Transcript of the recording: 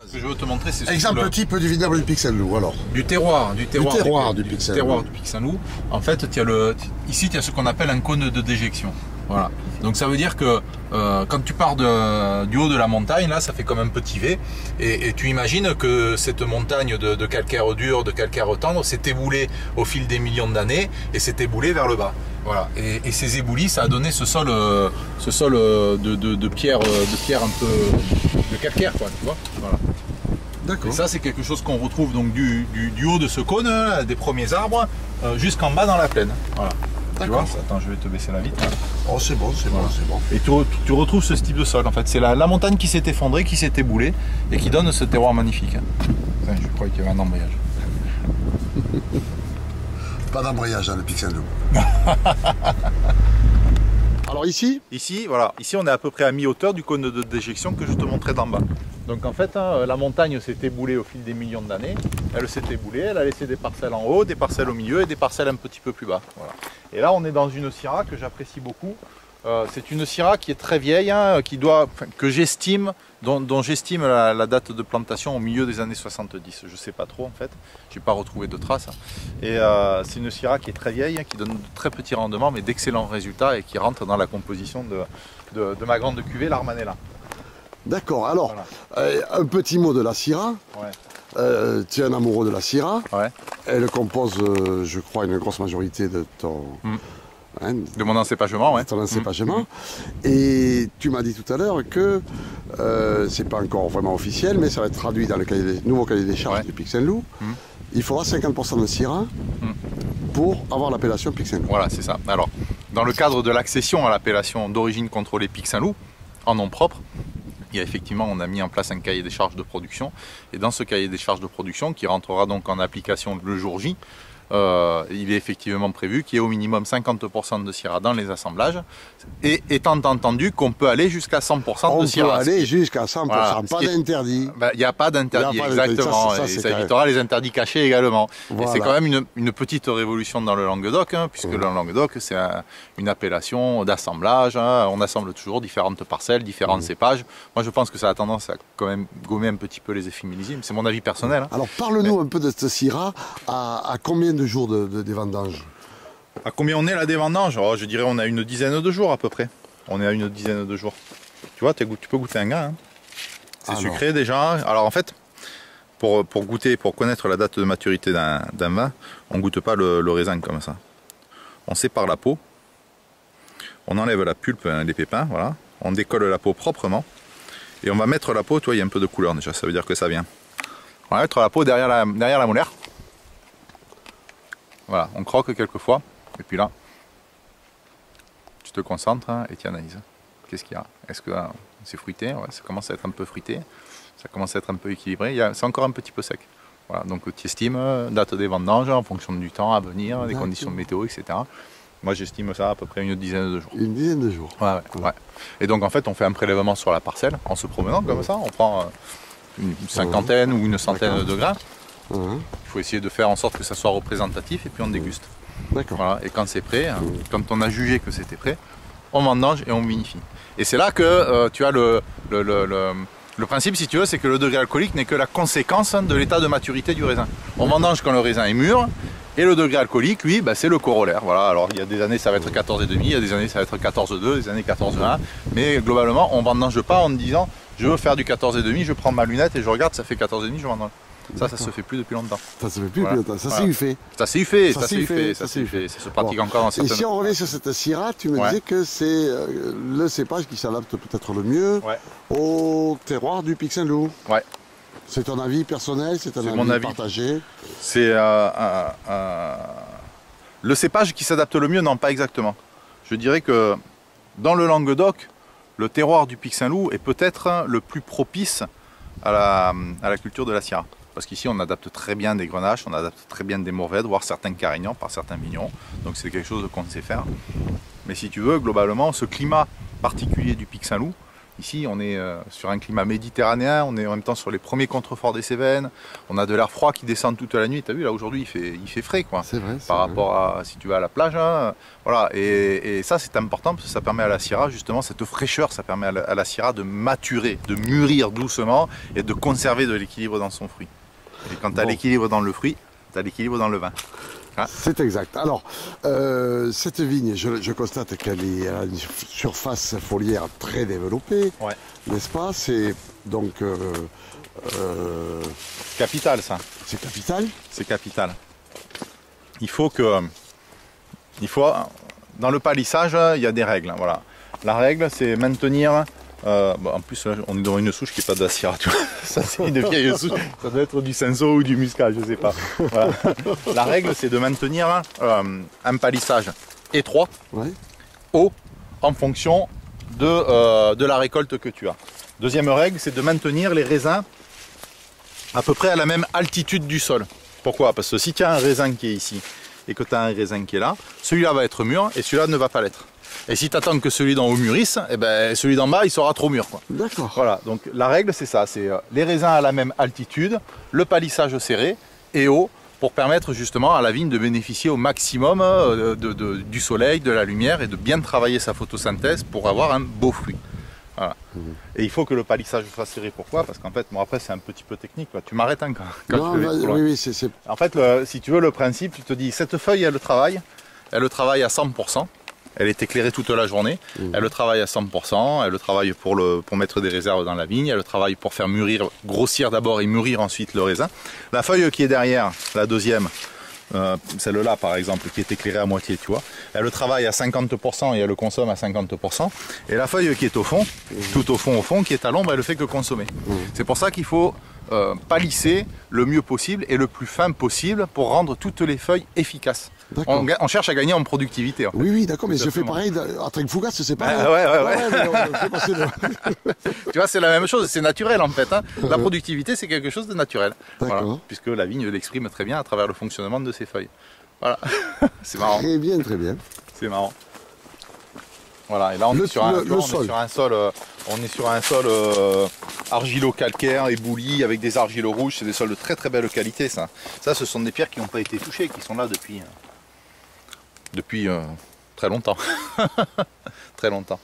Ce que je veux te montrer, c'est exemple type du vignoble du Pic Saint-Loup, alors. Du terroir du Pic Saint-Loup. En fait, ici, tu as ce qu'on appelle un cône de déjection. Voilà. Donc ça veut dire que quand tu pars du haut de la montagne, là, ça fait comme un petit V, et tu imagines que cette montagne de calcaire dur, de calcaire tendre, s'est éboulée au fil des millions d'années et s'est éboulée vers le bas. Voilà. Et ces éboulis, ça a donné ce sol de pierre un peu de calcaire, quoi. Tu vois. Voilà. Et ça, c'est quelque chose qu'on retrouve donc du haut de ce cône, là, des premiers arbres, jusqu'en bas dans la plaine. Voilà. Tu vois, attends, je vais te baisser la vitre. Oh, c'est bon, c'est bon, c'est bon. Et tu retrouves ce type de sol, en fait. C'est la montagne qui s'est effondrée, qui s'est éboulée, et qui donne ce terroir magnifique. Enfin, je crois qu'il y avait un embrayage. Pas d'embrayage dans le Pic Saint-Loup. Alors ici, voilà. Ici, on est à peu près à mi-hauteur du cône de déjection que je te montrais d'en bas. Donc en fait, la montagne s'est éboulée au fil des millions d'années. Elle s'est éboulée, elle a laissé des parcelles en haut, des parcelles au milieu et des parcelles un petit peu plus bas. Voilà. Et là, on est dans une syrah que j'apprécie beaucoup. C'est une syrah qui est très vieille, dont j'estime la date de plantation au milieu des années 70. Je ne sais pas trop en fait, je n'ai pas retrouvé de traces. Et c'est une syrah qui est très vieille, qui donne de très petits rendements, mais d'excellents résultats et qui rentre dans la composition de ma grande cuvée, l'Armanella. D'accord, alors, voilà. Un petit mot de la syrah. Ouais. Tu es un amoureux de la syrah. Ouais. Elle compose, je crois, une grosse majorité de ton... de mon encépagement, ouais. Ton encépagement. Et tu m'as dit tout à l'heure que c'est pas encore vraiment officiel, mais ça va être traduit dans le nouveau cahier des charges du Pic Saint-Loup. Il faudra 50% de syrah pour avoir l'appellation Pic Saint-Loup. Voilà, c'est ça. Alors, dans le cadre de l'accession à l'appellation d'origine contrôlée Pic Saint-Loup, en nom propre, on a mis en place un cahier des charges de production. Et dans ce cahier des charges de production, qui rentrera donc en application le jour J, il est effectivement prévu qu'il y ait au minimum 50% de syrah dans les assemblages, et étant entendu qu'on peut aller jusqu'à 100% de syrah. On peut aller jusqu'à 100%, voilà, pas d'interdit. Il n'y a pas d'interdit, exactement, et ça évitera les interdits cachés également. Voilà. Et c'est quand même une petite révolution dans le Languedoc, puisque le Languedoc c'est une appellation d'assemblage, on assemble toujours différentes parcelles, différents cépages. Moi je pense que ça a tendance à quand même gommer un petit peu les effets millésimes, c'est mon avis personnel. Alors parle-nous un peu de cette syrah, à combien de jours des vendanges? À combien on est là des vendanges? Je dirais on a une dizaine de jours à peu près. On est à une dizaine de jours. Tu vois, tu peux goûter un grain. C'est sucré déjà. Alors en fait, pour goûter, pour connaître la date de maturité d'un vin, on ne goûte pas le raisin comme ça. On sépare la peau, on enlève la pulpe, les pépins, voilà. On décolle la peau proprement et on va mettre la peau, tu vois, il y a un peu de couleur déjà, ça veut dire que ça vient. On va mettre la peau derrière la molaire. Voilà, on croque quelques fois, et puis là, tu te concentres et tu analyses. Qu'est-ce qu'il y a? Est-ce que c'est fruité? Ouais, ça commence à être un peu fruité, ça commence à être un peu équilibré, c'est encore un petit peu sec. Voilà, donc tu estimes date des vendanges en fonction du temps à venir, des conditions météo, etc. Moi j'estime ça à peu près une dizaine de jours. Une dizaine de jours. Ouais. Et donc en fait on fait un prélèvement sur la parcelle en se promenant comme ça, on prend une cinquantaine ou une centaine de grains. Il faut essayer de faire en sorte que ça soit représentatif et puis on déguste. Voilà. Et quand c'est prêt, quand on a jugé que c'était prêt, on vendange et on vinifie. Et c'est là que tu as le principe, si tu veux, c'est que le degré alcoolique n'est que la conséquence de l'état de maturité du raisin. On vendange quand le raisin est mûr, et le degré alcoolique, lui, c'est le corollaire. Voilà. Alors il y a des années ça va être 14,5, il y a des années ça va être 14,2, des années 14,1, mais globalement on ne vendange pas en disant je veux faire du 14,5, je prends ma lunette et je regarde, ça fait 14,5, je vendange. Ça se fait plus depuis longtemps. Ça se fait plus depuis longtemps. Ça s'est eu fait. Ça s'est eu fait. Ça se pratique encore dans certaines... Et si on revient sur cette syrah, tu me disais que c'est le cépage qui s'adapte peut-être le mieux au terroir du Pic Saint-Loup. Ouais. C'est ton avis personnel, c'est ton avis partagé? C'est le cépage qui s'adapte le mieux, non pas exactement. Je dirais que dans le Languedoc, le terroir du Pic Saint-Loup est peut-être le plus propice à la culture de la syrah. Parce qu'ici on adapte très bien des grenaches, on adapte très bien des mourvèdres, voire certains carignans par certains vignerons. Donc c'est quelque chose qu'on sait faire. Mais si tu veux, globalement, ce climat particulier du Pic Saint-Loup, Ici, on est sur un climat méditerranéen, on est en même temps sur les premiers contreforts des Cévennes, on a de l'air froid qui descend toute la nuit. Tu as vu, là aujourd'hui, il fait frais, quoi. C'est vrai. Par rapport à, si tu vas à la plage, hein, voilà. Et ça, c'est important parce que ça permet à la Syrah, justement, cette fraîcheur, ça permet à la Syrah de maturer, de mûrir doucement et de conserver de l'équilibre dans son fruit. Et quand tu as l'équilibre dans le fruit, tu as l'équilibre dans le vin. Ah. C'est exact. Alors, cette vigne, je constate qu'elle a une surface foliaire très développée, ouais. N'est-ce pas? C'est donc... capital, ça. C'est capital? C'est capital. Dans le palissage, il y a des règles. Voilà. La règle, c'est maintenir... en plus, là, on est dans une souche qui n'est pas de la Syrah, tu vois. Ça, c'est une vieille souche. Ça doit être du Cinsault ou du Muscat, je ne sais pas. Voilà. La règle, c'est de maintenir un palissage étroit, ouais. Haut, en fonction de la récolte que tu as. Deuxième règle, c'est de maintenir les raisins à peu près à la même altitude du sol. Pourquoi? Parce que si tu as un raisin qui est ici et que tu as un raisin qui est là, celui-là va être mûr et celui-là ne va pas l'être. Et si tu attends que celui d'en haut mûrisse, eh ben, celui d'en bas il sera trop mûr. D'accord. Voilà, donc la règle c'est ça, c'est les raisins à la même altitude, le palissage serré et haut pour permettre justement à la vigne de bénéficier au maximum du soleil, de la lumière et de bien travailler sa photosynthèse pour avoir un beau fruit. Voilà. Et il faut que le palissage soit serré. Pourquoi? Parce qu'en fait, bon, après c'est un petit peu technique. Quoi. Tu m'arrêtes hein, quand non, je fais oui, c'est... En fait, si tu veux le principe, tu te dis cette feuille elle travaille à 100%. Elle est éclairée toute la journée, elle le travaille à 100%, elle le travaille pour mettre des réserves dans la vigne, elle le travaille pour faire mûrir, grossir d'abord et mûrir ensuite le raisin. La feuille qui est derrière, la deuxième, celle-là par exemple, qui est éclairée à moitié, tu vois, elle le travaille à 50% et elle le consomme à 50%. Et la feuille qui est au fond, tout au fond, qui est à l'ombre, elle ne fait que consommer. C'est pour ça qu'il faut palisser le mieux possible et le plus fin possible pour rendre toutes les feuilles efficaces. On cherche à gagner en productivité. En fait. Oui, d'accord, mais je fais pareil. À Trinquefougas, c'est pareil. Tu vois, c'est la même chose, c'est naturel en fait. Hein. La productivité, c'est quelque chose de naturel. Voilà, puisque la vigne l'exprime très bien à travers le fonctionnement de ses feuilles. Voilà, c'est marrant. Très bien, très bien. C'est marrant. Voilà, et là on est sur un sol argilo-calcaire, ébouli, avec des argiles rouges. C'est des sols de très très belle qualité, ça. Ça, ce sont des pierres qui n'ont pas été touchées, qui sont là depuis très longtemps. Très longtemps.